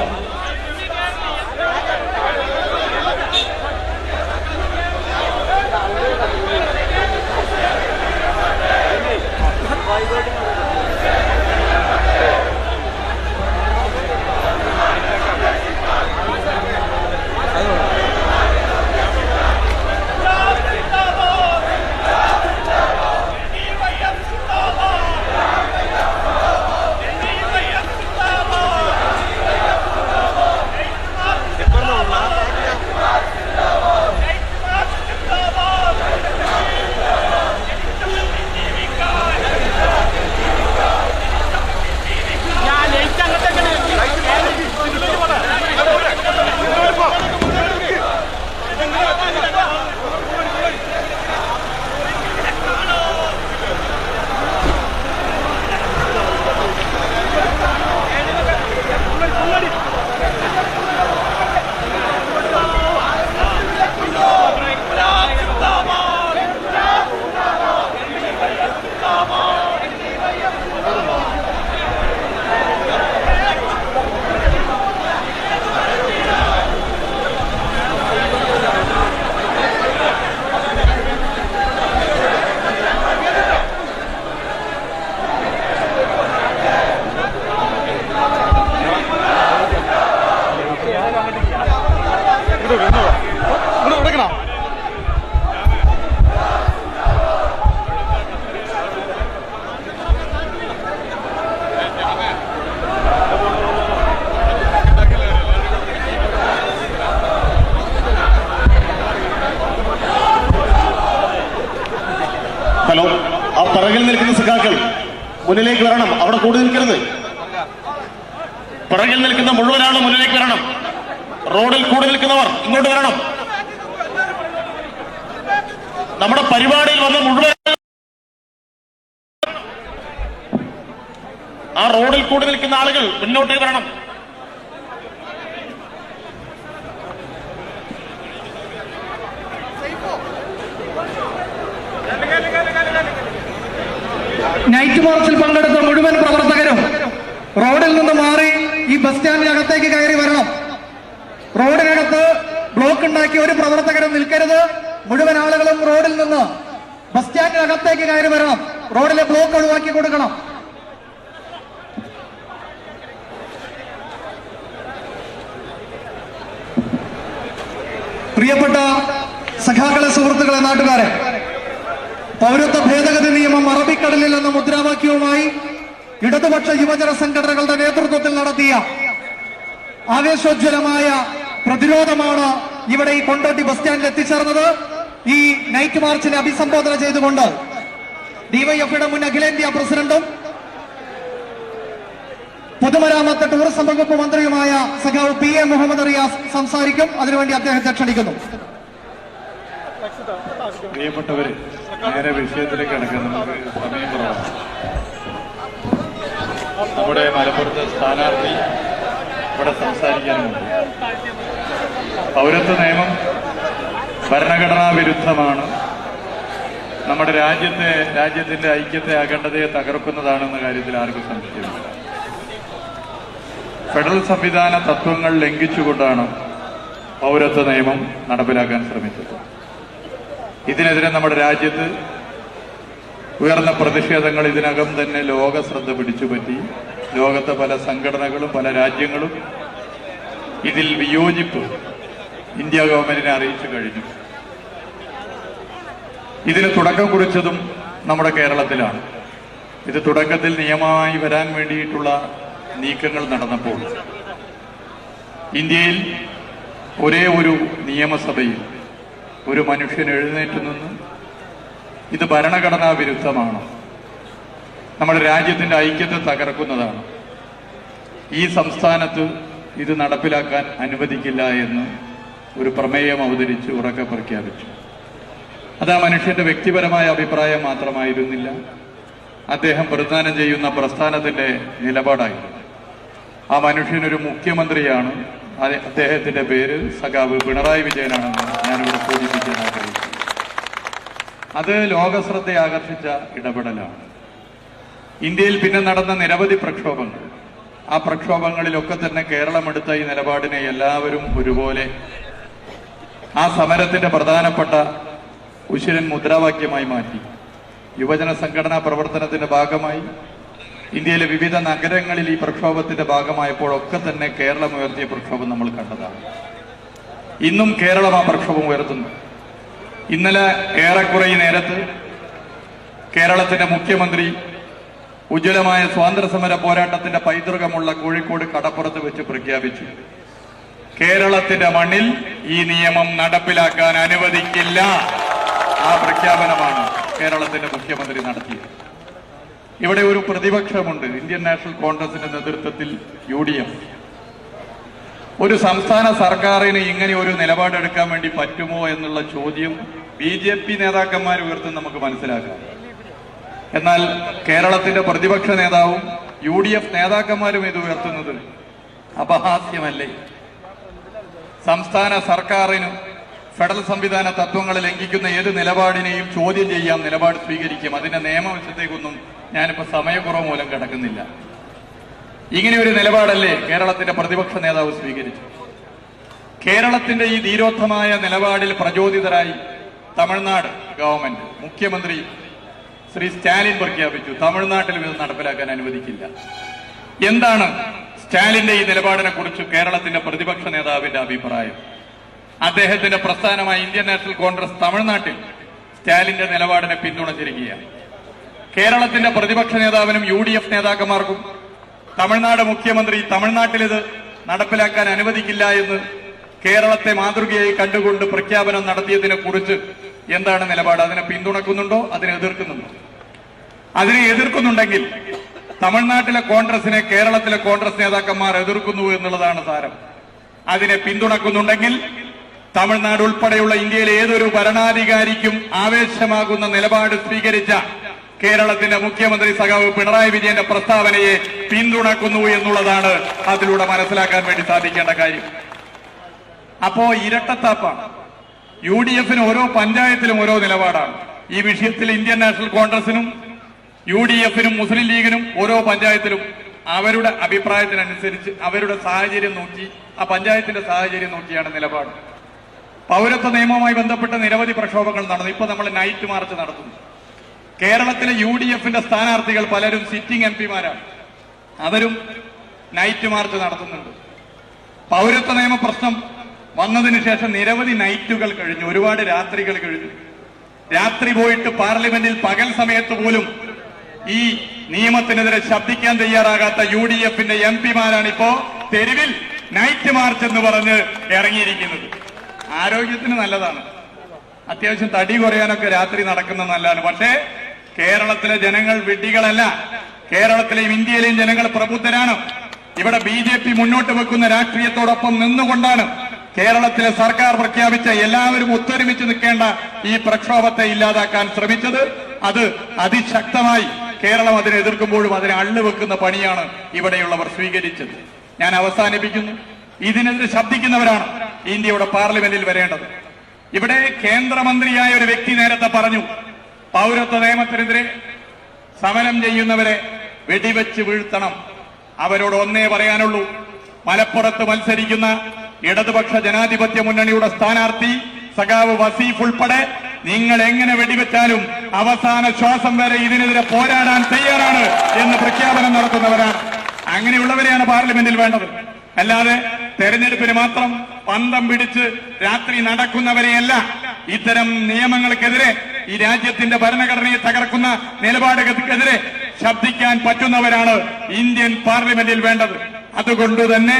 ഹലോ, ആ പിറകിൽ നിൽക്കുന്ന സഖാക്കൾ മുന്നിലേക്ക് വരണം. അവിടെ കൂടി നിൽക്കരുത്. പിറകിൽ നിൽക്കുന്ന മുഴുവൻ ആളും മുന്നിലേക്ക് വരണം. റോഡിൽ കൂടി നിൽക്കുന്നവർ ഇങ്ങോട്ട് വരണം. നമ്മുടെ പരിപാടിയിൽ വന്ന മുഴുവൻ ആ റോഡിൽ കൂടി നിൽക്കുന്ന ആളുകൾ മുന്നോട്ടേക്ക് വരണം. നൈറ്റ് മാർച്ചിൽ പങ്കെടുത്ത മുഴുവൻ പ്രവർത്തകരും റോഡിൽ നിന്ന് മാറി ഈ ബസ് സ്റ്റാൻഡിനകത്തേക്ക് കയറി വരണം. റോഡിനകത്ത് ബ്ലോക്ക് ഉണ്ടാക്കി ഒരു പ്രവർത്തകരും നിൽക്കരുത്. മുഴുവൻ ആളുകളും റോഡിൽ നിന്ന് ബസ് സ്റ്റാൻഡിനകത്തേക്ക് കയറി വരണം. റോഡിലെ ബ്ലോക്ക് ഒഴിവാക്കി കൊടുക്കണം. പ്രിയപ്പെട്ട സഖാക്കളെ, സുഹൃത്തുക്കളെ, നാട്ടുകാരെ, പൗരത്വ ഭേദഗതി നിയമം അറബിക്കടലിൽ എന്ന മുദ്രാവാക്യവുമായി ഇടതുപക്ഷ യുവജന സംഘടനകളുടെ നേതൃത്വത്തിൽ നടത്തിയ ആവേശോജ്വലമായ പ്രതിരോധമാണ് ഇവിടെ ഈ കൊണ്ടോട്ടി ബസ് സ്റ്റാൻഡിൽ എത്തിച്ചേർന്നത്. ഈ നൈറ്റ് മാർച്ചിനെ അഭിസംബോധന ചെയ്തുകൊണ്ട് ഡിവൈഎഫ്ഐയുടെ മുൻ അഖിലേന്ത്യാ പ്രസിഡന്റും പൊതുമരാമത്ത് ടൂറിസം വകുപ്പ് മന്ത്രിയുമായ സഖാവ് PA മുഹമ്മദ് റിയാസ് സംസാരിക്കും. അതിനുവേണ്ടി അദ്ദേഹത്തെ ക്ഷണിക്കുന്നു. പ്രിയപ്പെട്ടവര്, നേരെ വിഷയത്തിലേക്ക് കിടക്കാൻ നമുക്ക് സമയം കുറവാണ്. നമ്മുടെ മലപ്പുറത്തെ സ്ഥാനാർത്ഥി ഇവിടെ സംസാരിക്കാനുമുണ്ട്. പൗരത്വ നിയമം ഭരണഘടനാ വിരുദ്ധമാണ്. നമ്മുടെ രാജ്യത്തിന്റെ ഐക്യത്തെ അഖണ്ഡതയെ തകർക്കുന്നതാണെന്ന കാര്യത്തിൽ ആർക്കും സംശയമില്ല. ഫെഡറൽ സംവിധാന തത്വങ്ങൾ ലംഘിച്ചുകൊണ്ടാണ് പൗരത്വ നിയമം നടപ്പിലാക്കാൻ ശ്രമിച്ചത്. ഇതിനെതിരെ നമ്മുടെ രാജ്യത്ത് ഉയർന്ന പ്രതിഷേധങ്ങൾ ഇതിനകം തന്നെ ലോക ശ്രദ്ധ പിടിച്ചുപറ്റി. ലോകത്തെ പല സംഘടനകളും പല രാജ്യങ്ങളും ഇതിൽ വിയോജിപ്പ് ഇന്ത്യ ഗവൺമെന്റിനെ അറിയിച്ചു കഴിഞ്ഞു. ഇതിന് തുടക്കം കുറിച്ചതും നമ്മുടെ കേരളത്തിലാണ്. ഇത് തുടക്കത്തിൽ നിയമമായി വരാൻ വേണ്ടിയിട്ടുള്ള നീക്കങ്ങൾ നടന്നപ്പോൾ ഇന്ത്യയിൽ ഒരേ ഒരു നിയമസഭയിൽ ഒരു മനുഷ്യൻ എഴുന്നേറ്റ് നിന്ന് ഇത് ഭരണഘടനാ വിരുദ്ധമാണ്, നമ്മുടെ രാജ്യത്തിന്റെ ഐക്യത്തെ തകർക്കുന്നതാണ്. ഈ സംസ്ഥാനത്ത് ഇത് നടപ്പിലാക്കാൻ അനുവദിക്കില്ല എന്ന് ഒരു പ്രമേയം അവതരിച്ച് ഉറക്കെ പ്രഖ്യാപിച്ചു. അത് ആ മനുഷ്യന്റെ വ്യക്തിപരമായ അഭിപ്രായം മാത്രമായിരുന്നില്ല, അദ്ദേഹം പ്രതിദാനം ചെയ്യുന്ന പ്രസ്ഥാനത്തിന്റെ നിലപാടായിരുന്നു. ആ മനുഷ്യനൊരു മുഖ്യമന്ത്രിയാണ്, അദ്ദേഹത്തിന്റെ പേര് സഖാവ് പിണറായി വിജയനാണെന്ന് ഞാനിവിടെ സൂചിപ്പിക്കാൻ ആഗ്രഹിക്കുന്നു. അത് ലോകശ്രദ്ധ ആകർഷിച്ച ഇടപെടലാണ്. ഇന്ത്യയിൽ പിന്നെ നടന്ന നിരവധി പ്രക്ഷോഭങ്ങൾ, ആ പ്രക്ഷോഭങ്ങളിലൊക്കെ തന്നെ കേരളം എടുത്ത ഈ നിലപാടിനെ എല്ലാവരും ഒരുപോലെ ആ സമരത്തിന്റെ പ്രധാനപ്പെട്ട ഉശിരൻ മുദ്രാവാക്യമായി മാറ്റി. യുവജന സംഘടനാ പ്രവർത്തനത്തിന്റെ ഭാഗമായി ഇന്ത്യയിലെ വിവിധ നഗരങ്ങളിൽ ഈ പ്രക്ഷോഭത്തിന്റെ ഭാഗമായപ്പോഴൊക്കെ തന്നെ കേരളം ഉയർത്തിയ പ്രക്ഷോഭം നമ്മൾ കണ്ടതാണ്. ഇന്നും കേരളം ആ പ്രക്ഷോഭം ഉയർത്തുന്നു. ഇന്നലെ ഏറെക്കുറെ ഈ നേരത്ത് കേരളത്തിന്റെ മുഖ്യമന്ത്രി ഉജ്ജ്വലമായ സ്വാതന്ത്ര്യസമര പോരാട്ടത്തിന്റെ പൈതൃകമുള്ള കോഴിക്കോട് കടപ്പുറത്ത് വെച്ച് പ്രഖ്യാപിച്ചു, കേരളത്തിന്റെ മണ്ണിൽ ഈ നിയമം നടപ്പിലാക്കാൻ അനുവദിക്കില്ല. ആ പ്രഖ്യാപനമാണ് കേരളത്തിന്റെ മുഖ്യമന്ത്രി നടത്തിയത്. ഇവിടെ ഒരു പ്രതിപക്ഷമുണ്ട്, ഇന്ത്യൻ നാഷണൽ കോൺഗ്രസിന്റെ നേതൃത്വത്തിൽ UDF. ഒരു സംസ്ഥാന സർക്കാരിന് ഇങ്ങനെ ഒരു നിലപാടെടുക്കാൻ വേണ്ടി പറ്റുമോ എന്നുള്ള ചോദ്യം BJP നേതാക്കന്മാർ ഉയർത്തും നമുക്ക് മനസ്സിലാക്കാം. എന്നാൽ കേരളത്തിന്റെ പ്രതിപക്ഷ നേതാവും UDF നേതാക്കന്മാരും ഇത് ഉയർത്തുന്നത് അപഹാസ്യമല്ലേ? സംസ്ഥാന സർക്കാരിന് ഫെഡറൽ സംവിധാന തത്വങ്ങൾ ലംഘിക്കുന്ന ഏത് നിലപാടിനെയും ചോദ്യം ചെയ്യാം, നിലപാട് സ്വീകരിക്കും. അതിന്റെ നിയമവശത്തേക്കൊന്നും ഞാനിപ്പോ സമയക്കുറവ് മൂലം കിടക്കുന്നില്ല. ഇങ്ങനെ ഒരു നിലപാടല്ലേ കേരളത്തിന്റെ പ്രതിപക്ഷ നേതാവ് സ്വീകരിച്ചു? കേരളത്തിന്റെ ഈ ധീരോദ്ധമായ നിലപാടിൽ പ്രചോദിതരായി തമിഴ്നാട് ഗവൺമെന്റ് മുഖ്യമന്ത്രി ശ്രീ സ്റ്റാലിൻ പ്രഖ്യാപിച്ചു, തമിഴ്നാട്ടിലും ഇത് നടപ്പിലാക്കാൻ അനുവദിക്കില്ല. എന്താണ് സ്റ്റാലിന്റെ ഈ നിലപാടിനെ കുറിച്ച് കേരളത്തിന്റെ പ്രതിപക്ഷ നേതാവിന്റെ അഭിപ്രായം? അദ്ദേഹത്തിന്റെ പ്രസ്ഥാനമായ ഇന്ത്യൻ നാഷണൽ കോൺഗ്രസ് തമിഴ്നാട്ടിൽ സ്റ്റാലിന്റെ നിലപാടിനെ പിന്തുണച്ചിരിക്കുകയാണ്. കേരളത്തിന്റെ പ്രതിപക്ഷ നേതാവിനും UDF നേതാക്കന്മാർക്കും തമിഴ്നാട് മുഖ്യമന്ത്രി തമിഴ്നാട്ടിൽ ഇത് നടപ്പിലാക്കാൻ അനുവദിക്കില്ല എന്ന് കേരളത്തെ മാതൃകയായി കണ്ടുകൊണ്ട് പ്രഖ്യാപനം നടത്തിയതിനെ കുറിച്ച് എന്താണ് നിലപാട്? അതിനെ പിന്തുണക്കുന്നുണ്ടോ, അതിനെ എതിർക്കുന്നുണ്ടോ? അതിനെ എതിർക്കുന്നുണ്ടെങ്കിൽ തമിഴ്നാട്ടിലെ കോൺഗ്രസിനെ കേരളത്തിലെ കോൺഗ്രസ് നേതാക്കന്മാർ എതിർക്കുന്നു എന്നുള്ളതാണ് സാരം. അതിനെ പിന്തുണക്കുന്നുണ്ടെങ്കിൽ തമിഴ്നാട് ഉൾപ്പെടെയുള്ള ഇന്ത്യയിലെ ഏതൊരു ഭരണാധികാരിക്കും ആവേശമാകുന്ന നിലപാട് സ്വീകരിച്ച കേരളത്തിന്റെ മുഖ്യമന്ത്രി സഖാവ് പിണറായി വിജയന്റെ പ്രസ്താവനയെ പിന്തുണക്കുന്നു എന്നുള്ളതാണ് അതിലൂടെ മനസ്സിലാക്കാൻ വേണ്ടി സാധിക്കേണ്ട കാര്യം. അപ്പോ ഇരട്ടത്താപ്പാണ്. UDFന് ഓരോ പഞ്ചായത്തിലും ഓരോ നിലപാടാണ്. ഈ വിഷയത്തിൽ ഇന്ത്യൻ നാഷണൽ കോൺഗ്രസിനും UDFനും മുസ്ലിം ലീഗിനും ഓരോ പഞ്ചായത്തിലും അവരുടെ അഭിപ്രായത്തിനനുസരിച്ച് അവരുടെ സാഹചര്യം നോക്കി, ആ പഞ്ചായത്തിന്റെ സാഹചര്യം നോക്കിയാണ് നിലപാട്. പൗരത്വ നിയമവുമായി ബന്ധപ്പെട്ട നിരവധി പ്രക്ഷോഭങ്ങൾ നടന്നു. ഇപ്പൊ നമ്മൾ നൈറ്റ് മാർച്ച് നടത്തുന്നു. കേരളത്തിലെ UDFന്റെ സ്ഥാനാർത്ഥികൾ പലരും സിറ്റിംഗ് MPമാരാണ്, അവരും നൈറ്റ് മാർച്ച് നടത്തുന്നുണ്ട്. പൗരത്വ നിയമ പ്രശ്നം വന്നതിന് ശേഷം നിരവധി നൈറ്റുകൾ കഴിഞ്ഞു, ഒരുപാട് രാത്രികൾ കഴിഞ്ഞു. രാത്രി പോയിട്ട് പാർലമെന്റിൽ പകൽ സമയത്ത് പോലും ഈ നിയമത്തിനെതിരെ ശബ്ദിക്കാൻ തയ്യാറാകാത്ത UDFന്റെ MPമാരാണ് ഇപ്പോ തെരുവിൽ നൈറ്റ് മാർച്ച് എന്ന് പറഞ്ഞ് ഇറങ്ങിയിരിക്കുന്നത്. ആരോഗ്യത്തിന് നല്ലതാണ്, അത്യാവശ്യം തടി കുറയാനൊക്കെ രാത്രി നടക്കുന്നത് നല്ലതാണ്. പക്ഷേ കേരളത്തിലെ ജനങ്ങൾ വിഡ്ഢികളല്ല, കേരളത്തിലെയും ഇന്ത്യയിലെയും ജനങ്ങൾ പ്രബുദ്ധരാണ്. ഇവിടെ BJP മുന്നോട്ട് വെക്കുന്ന രാഷ്ട്രീയത്തോടൊപ്പം നിന്നുകൊണ്ടാണ് കേരളത്തിലെ സർക്കാർ പ്രഖ്യാപിച്ച എല്ലാവരും ഒത്തൊരുമിച്ച് നിൽക്കേണ്ട ഈ പ്രക്ഷോഭത്തെ ഇല്ലാതാക്കാൻ ശ്രമിച്ചത്. അത് അതിശക്തമായി കേരളം അതിനെ എതിർക്കുമ്പോഴും അതിനെ അള്ളുവെക്കുന്ന പണിയാണ് ഇവിടെയുള്ളവർ സ്വീകരിച്ചത്. ഞാൻ അവസാനിപ്പിക്കുന്നു. ഇതിനെതിരെ ശബ്ദിക്കുന്നവരാണ് ഇന്ത്യയുടെ പാർലമെന്റിൽ വരേണ്ടത്. ഇവിടെ കേന്ദ്രമന്ത്രിയായ ഒരു വ്യക്തി നേരത്തെ പറഞ്ഞു, പൗരത്വ നിയമത്തിനെതിരെ സമരം ചെയ്യുന്നവരെ വെടിവെച്ച് വീഴ്ത്തണം. അവരോട് ഒന്നേ പറയാനുള്ളൂ, മലപ്പുറത്ത് മത്സരിക്കുന്ന ഇടതുപക്ഷ ജനാധിപത്യ മുന്നണിയുടെ സ്ഥാനാർത്ഥി സഖാവ് വസീഫ് ഉൾപ്പെടെ നിങ്ങൾ എങ്ങനെ വെടിവെച്ചാലും അവസാന ശ്വാസം വരെ ഇതിനെതിരെ പോരാടാൻ തയ്യാറാണ് എന്ന് പ്രഖ്യാപനം നടത്തുന്നവരാണ്. അങ്ങനെയുള്ളവരെയാണ് പാർലമെന്റിൽ വേണ്ടത്. അല്ലാതെ തെരഞ്ഞെടുപ്പിന് മാത്രം പന്തം പിടിച്ച് രാത്രി നടക്കുന്നവരെയല്ല. ഇത്തരം നിയമങ്ങൾക്കെതിരെ, ഈ രാജ്യത്തിന്റെ ഭരണഘടനയെ തകർക്കുന്ന നിലപാടുകൾക്കെതിരെ ശബ്ദിക്കാൻ പറ്റുന്നവരാണ് ഇന്ത്യൻ പാർലമെന്റിൽ വേണ്ടത്. അതുകൊണ്ട് തന്നെ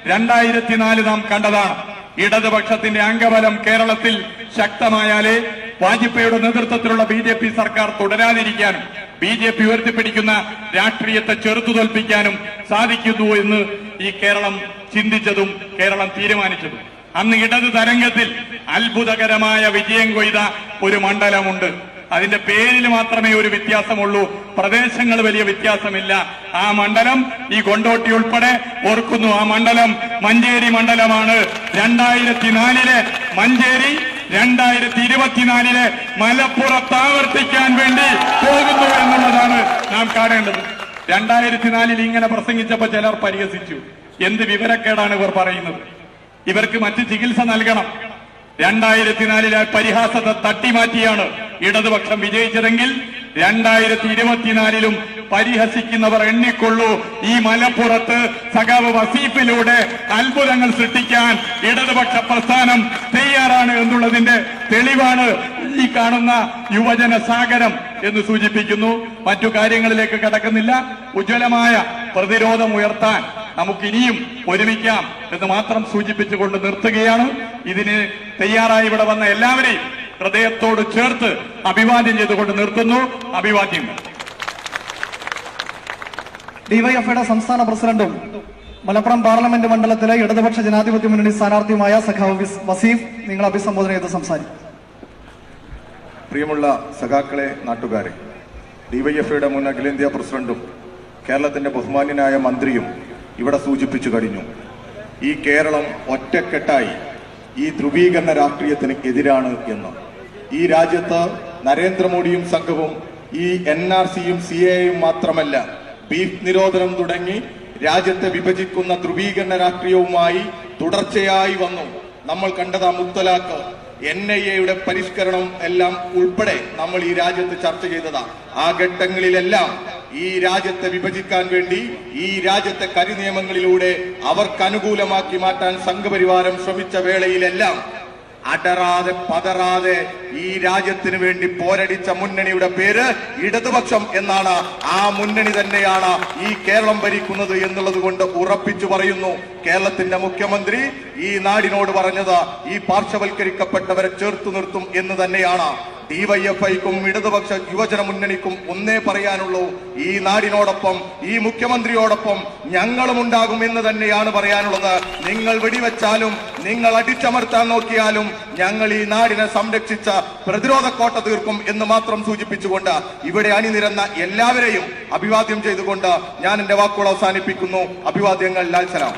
2004 നാം കണ്ടതാണ്, ഇടതുപക്ഷത്തിന്റെ അംഗബലം കേരളത്തിൽ ശക്തമായാലേ വാജ്പേയിയുടെ നേതൃത്വത്തിലുള്ള BJP സർക്കാർ തുടരാതിരിക്കാനും BJP ഉയർത്തിപ്പിടിക്കുന്ന രാഷ്ട്രീയത്തെ ചെറുത്തു തോൽപ്പിക്കാനും സാധിക്കുന്നു എന്ന് ഈ കേരളം ചിന്തിച്ചതും കേരളം തീരുമാനിച്ചതും. അന്ന് ഇടത് തരംഗത്തിൽ അത്ഭുതകരമായ വിജയം കൊയ്ത ഒരു മണ്ഡലമുണ്ട്. അതിന്റെ പേരിൽ മാത്രമേ ഒരു വ്യത്യാസമുള്ളൂ, പ്രദേശങ്ങൾ വലിയ വ്യത്യാസമില്ല. ആ മണ്ഡലം ഈ കൊണ്ടോട്ടി ഉൾപ്പെടെ ഓർക്കുന്നു. ആ മണ്ഡലം മഞ്ചേരി മണ്ഡലമാണ്. 2004 മഞ്ചേരി 2024 മലപ്പുറത്ത് ആവർത്തിക്കാൻ വേണ്ടി പോകുന്നു എന്നുള്ളതാണ് നാം കാണേണ്ടത്. 2004 ഇങ്ങനെ പ്രസംഗിച്ചപ്പോൾ ചിലർ പരിഹസിച്ചു. എന്ത് വിവരക്കേടാണ് ഇവർ പറയുന്നത്? ഇവർക്ക് മറ്റ് ചികിത്സ നൽകണം. 2004 പരിഹാസത്തെ തട്ടിമാറ്റിയാണ് ഇടതുപക്ഷം വിജയിച്ചതെങ്കിൽ 2024 പരിഹസിക്കുന്നവർ എണ്ണിക്കൊള്ളൂ. ഈ മലപ്പുറത്ത് സഖാവ് വസീഫിലൂടെ അത്ഭുതങ്ങൾ സൃഷ്ടിക്കാൻ ഇടതുപക്ഷ പ്രസ്ഥാനം തയ്യാറാണ് എന്നുള്ളതിന്റെ തെളിവാണ് ഈ കാണുന്ന യുവജന സാഗരം എന്ന് സൂചിപ്പിക്കുന്നു. മറ്റു കാര്യങ്ങളിലേക്ക് കടക്കുന്നില്ല. ഉജ്ജ്വലമായ പ്രതിരോധം ഉയർത്താൻ നമുക്കിനിയും ഒരുമിക്കാം എന്ന് മാത്രം സൂചിപ്പിച്ചുകൊണ്ട് നിർത്തുകയാണ്. ഇതിന് തയ്യാറായി ഇവിടെ വന്ന എല്ലാവരെയും ഹൃദയത്തോട് ചേർത്ത് അഭിവാദ്യം ചെയ്തുകൊണ്ട് നിർത്തുന്നു. അഭിവാദ്യങ്ങൾ. ഡിവൈഎഫ്ഐയുടെ സംസ്ഥാന പ്രസിഡന്റും മലപ്പുറം പാർലമെന്റ് മണ്ഡലത്തിലെ ഇടതുപക്ഷ ജനാധിപത്യ മുന്നണി സ്ഥാനാർത്ഥിയുമായ സഖാവ് വസീഫ്, നിങ്ങൾ അഭിസംബോധന ചെയ്ത് സംസാരിക്കും. പ്രിയമുള്ള സഖാക്കളെ, നാട്ടുകാരെ, ഡിവൈഎഫ്ഐയുടെ മുൻ അഖിലേന്ത്യാ പ്രസിഡന്റും കേരളത്തിന്റെ ബഹുമാന്യനായ മന്ത്രിയും ഇവിടെ സൂചിപ്പിച്ചു കഴിഞ്ഞു. ഈ കേരളം ഒറ്റക്കെട്ടായി ഈ ധ്രുവീകരണ രാഷ്ട്രീയത്തിന് എതിരാണ് എന്ന്. ഈ രാജ്യത്ത് നരേന്ദ്രമോദിയും സംഘവും ഈ NRCയും CAAയും മാത്രമല്ല, ബീഫ് നിരോധനം തുടങ്ങി രാജ്യത്തെ വിഭജിക്കുന്ന ധ്രുവീകരണ രാഷ്ട്രീയവുമായി തുടർച്ചയായി വന്നു. നമ്മൾ കണ്ടതാ മുത്തലാഖ്, NIAയുടെ പരിഷ്കരണം എല്ലാം ഉൾപ്പെടെ നമ്മൾ ഈ രാജ്യത്ത് ചർച്ച ചെയ്തതാ. ആ ഘട്ടങ്ങളിലെല്ലാം ഈ രാജ്യത്തെ വിഭജിക്കാൻ വേണ്ടി, ഈ രാജ്യത്തെ കരിനിയമങ്ങളിലൂടെ അവർക്ക് അനുകൂലമാക്കി മാറ്റാൻ സംഘപരിവാരം ശ്രമിച്ച വേളയിലെല്ലാം അടരാതെ പതറാതെ ഈ രാജ്യത്തിന് വേണ്ടി പോരടിച്ച മുന്നണിയുടെ പേര് ഇടതുപക്ഷം എന്നാണ്. ആ മുന്നണി തന്നെയാണ് ഈ കേരളം ഭരിക്കുന്നത് എന്നുള്ളത് കൊണ്ട് ഉറപ്പിച്ചു പറയുന്നു. കേരളത്തിന്റെ മുഖ്യമന്ത്രി ഈ നാടിനോട് പറഞ്ഞത് ഈ പാർശ്വവൽക്കരിക്കപ്പെട്ടവരെ ചേർത്തു നിർത്തും എന്ന് തന്നെയാണ്. ഡിവൈഎഫ്ഐക്കും ഇടതുപക്ഷ യുവജന മുന്നണിക്കും ഒന്നേ പറയാനുള്ളൂ, ഈ നാടിനോടൊപ്പം ഈ മുഖ്യമന്ത്രിയോടൊപ്പം ഞങ്ങളും ഉണ്ടാകും എന്ന് തന്നെയാണ് പറയാനുള്ളത്. നിങ്ങൾ വെടിവെച്ചാലും നിങ്ങൾ അടിച്ചമർത്താൻ നോക്കിയാലും ഞങ്ങൾ ഈ നാടിനെ സംരക്ഷിച്ച പ്രതിരോധ കോട്ട തീർക്കും എന്ന് മാത്രം സൂചിപ്പിച്ചുകൊണ്ട് ഇവിടെ അണിനിരന്ന എല്ലാവരെയും അഭിവാദ്യം ചെയ്തുകൊണ്ട് ഞാൻ എന്റെ വാക്കുകൾ അവസാനിപ്പിക്കുന്നു. അഭിവാദ്യങ്ങൾ. ലാൽ സലാം.